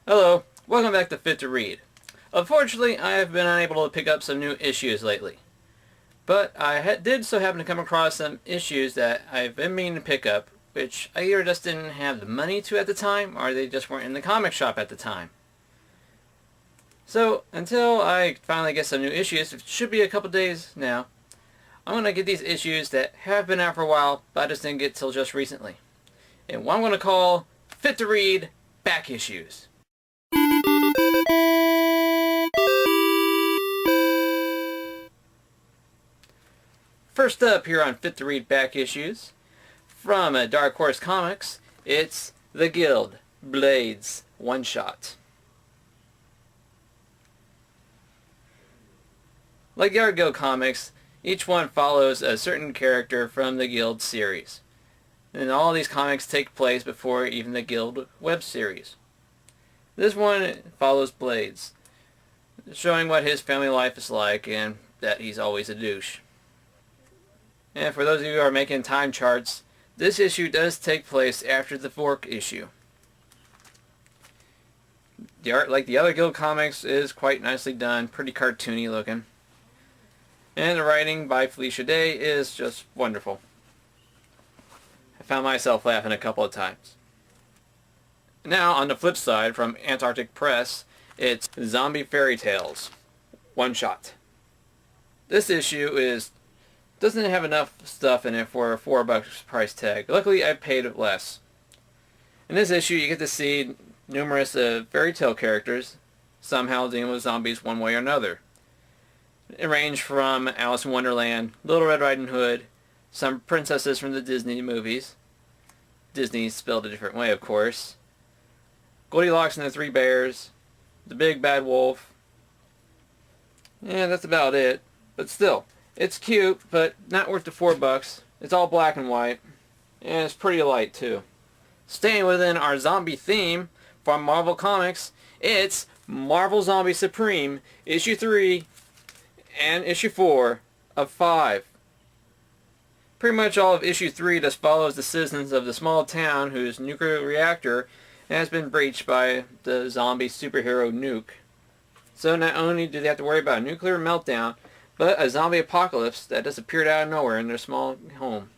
Hello, welcome back to Fit to Read. Unfortunately, I have been unable to pick up some new issues lately. But I did so happen to come across some issues that I've been meaning to pick up, which I either just didn't have the money to at the time, or they just weren't in the comic shop at the time. So, until I finally get some new issues, it should be a couple days now, I'm going to get these issues that have been out for a while, but I just didn't get till just recently. And what I'm going to call Fit to Read Back Issues. First up here on Fit to Read Back Issues, from Dark Horse Comics, it's The Guild, Bladezz, One Shot. Like the Guild comics, each one follows a certain character from the Guild series. And all these comics take place before even the Guild web series. This one follows Bladezz, showing what his family life is like and that he's always a douche. And for those of you who are making time charts, this issue does take place after the Fork issue. The art, like the other Guild comics, is quite nicely done, pretty cartoony looking. And the writing by Felicia Day is just wonderful. I found myself laughing a couple of times. Now, on the flip side, from Antarctic Press, it's Zombie Fairy Tales, One Shot. This issue doesn't have enough stuff in it for a $4 price tag. Luckily, I paid less. In this issue, you get to see numerous fairy tale characters somehow dealing with zombies one way or another. It range from Alice in Wonderland, Little Red Riding Hood, some princesses from the Disney movies. Disney spelled a different way, of course. Goldilocks and the Three Bears, the Big Bad Wolf. Yeah, that's about it. But still, it's cute, but not worth the $4. It's all black and white, and it's pretty light too. Staying within our zombie theme from Marvel Comics, it's Marvel Zombie Supreme, Issue 3 and Issue 4 of 5. Pretty much all of Issue 3 just follows the citizens of the small town whose nuclear reactor has been breached by the zombie superhero Nuke. So not only do they have to worry about a nuclear meltdown, but a zombie apocalypse that just appeared out of nowhere in their small home.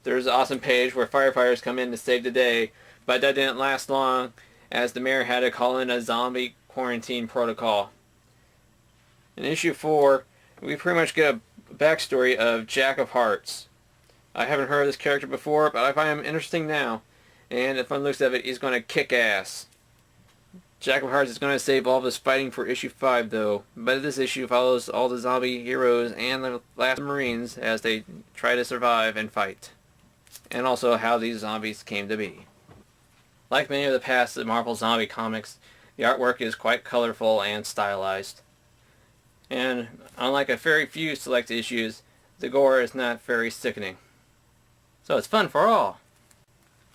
There's an awesome page where firefighters come in to save the day, but that didn't last long as the mayor had to call in a zombie quarantine protocol. In Issue 4, we pretty much get a backstory of Jack of Hearts. I haven't heard of this character before, but I find him interesting now. And if one looks at it, he's going to kick ass. Jack of Hearts is going to save all of his fighting for Issue 5, though. But this issue follows all the zombie heroes and the last Marines as they try to survive and fight. And also how these zombies came to be. Like many of the past Marvel zombie comics, the artwork is quite colorful and stylized. And unlike a very few select issues, the gore is not very sickening. So it's fun for all.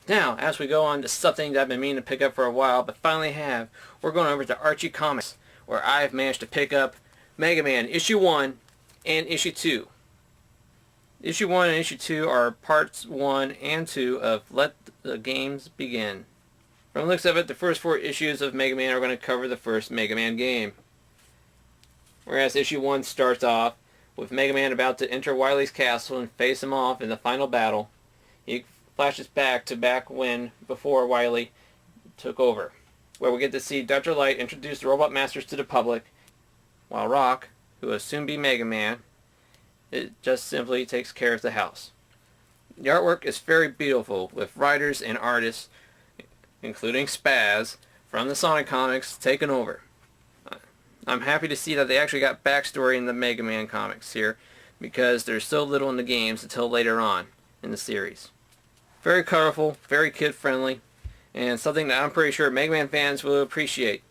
Now, as we go on to something that I've been meaning to pick up for a while, but finally have, we're going over to Archie Comics, where I've managed to pick up Mega Man Issue 1 and Issue 2. Issue 1 and Issue 2 are parts 1 and 2 of Let the Games Begin. From the looks of it, the first 4 issues of Mega Man are going to cover the first Mega Man game. Whereas Issue 1 starts off with Mega Man about to enter Wily's castle and face him off in the final battle. He flashes back to before Wily took over, where we get to see Dr. Light introduce the Robot Masters to the public, while Rock, who will soon be Mega Man, it just simply takes care of the house. The artwork is very beautiful, with writers and artists, including Spaz, from the Sonic comics, taking over. I'm happy to see that they actually got backstory in the Mega Man comics here, because there's so little in the games until later on in the series. Very colorful, very kid-friendly, and something that I'm pretty sure Mega Man fans will appreciate.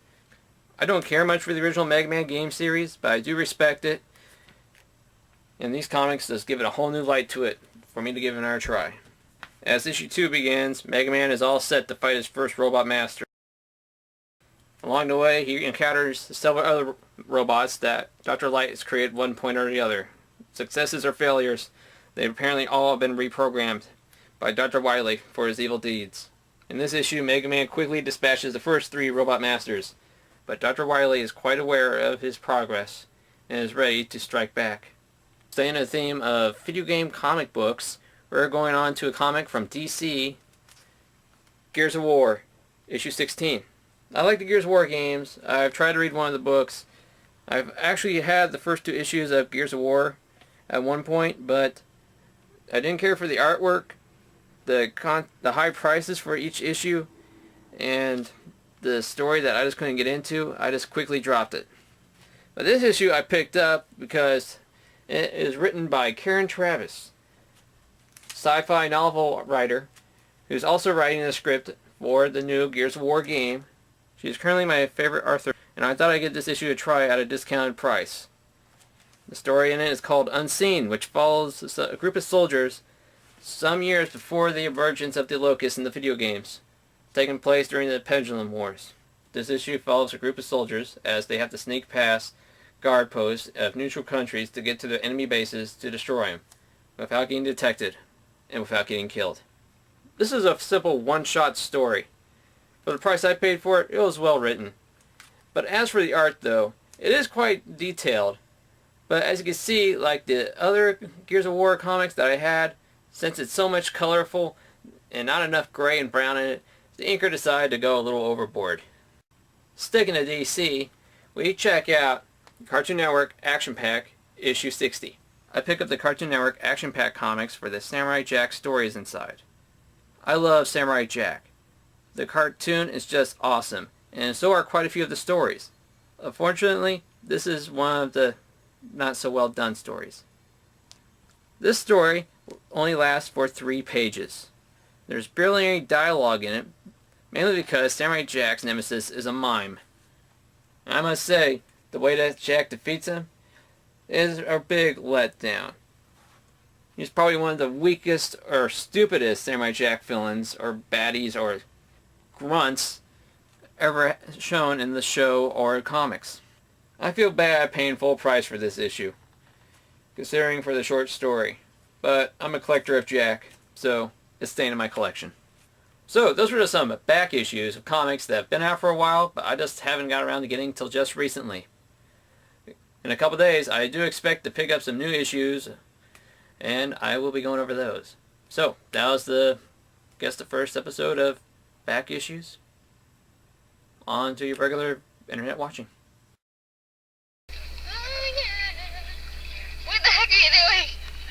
I don't care much for the original Mega Man game series, but I do respect it, and these comics just give it a whole new light to it for me to give it another try. As Issue 2 begins, Mega Man is all set to fight his first Robot Master. Along the way, he encounters several other robots that Dr. Light has created one point or the other. Successes or failures, they've apparently all been reprogrammed by Dr. Wily for his evil deeds. In this issue, Mega Man quickly dispatches the first 3 Robot Masters, but Dr. Wily is quite aware of his progress and is ready to strike back. Staying in the theme of video game comic books, we're going on to a comic from DC, Gears of War, issue 16. I like the Gears of War games. I've tried to read one of the books. I've actually had the first 2 issues of Gears of War at one point, but I didn't care for the artwork, the high prices for each issue, and the story that I just couldn't get into. I just quickly dropped it. But this issue I picked up because it is written by Karen Traviss, sci-fi novel writer, who's also writing the script for the new Gears of War game. She's currently my favorite author, and I thought I'd give this issue a try at a discounted price. The story in it is called Unseen, which follows a group of soldiers some years before the emergence of the Locusts in the video games, taking place during the Pendulum Wars. This issue follows a group of soldiers as they have to sneak past guard posts of neutral countries to get to their enemy bases to destroy them, without getting detected and without getting killed. This is a simple one-shot story. For the price I paid for it, it was well written. But as for the art though, it is quite detailed. But as you can see, like the other Gears of War comics that I had, since it's so much colorful and not enough gray and brown in it, the inker decided to go a little overboard. Sticking to DC, we check out Cartoon Network Action Pack issue 60. I pick up the Cartoon Network Action Pack comics for the Samurai Jack stories inside. I love Samurai Jack. The cartoon is just awesome, and so are quite a few of the stories. Unfortunately, this is one of the not so well done stories. This story only lasts for 3 pages. There's barely any dialogue in it, mainly because Samurai Jack's nemesis is a mime. And I must say, the way that Jack defeats him is a big letdown. He's probably one of the weakest or stupidest Samurai Jack villains or baddies or grunts ever shown in the show or comics. I feel bad paying full price for this issue, considering for the short story, but I'm a collector of Jack, so it's staying in my collection. So those were just some back issues of comics that have been out for a while, but I just haven't got around to getting till just recently. In a couple days, I do expect to pick up some new issues, and I will be going over those. So that was the first episode of Back Issues. On to your regular internet watching.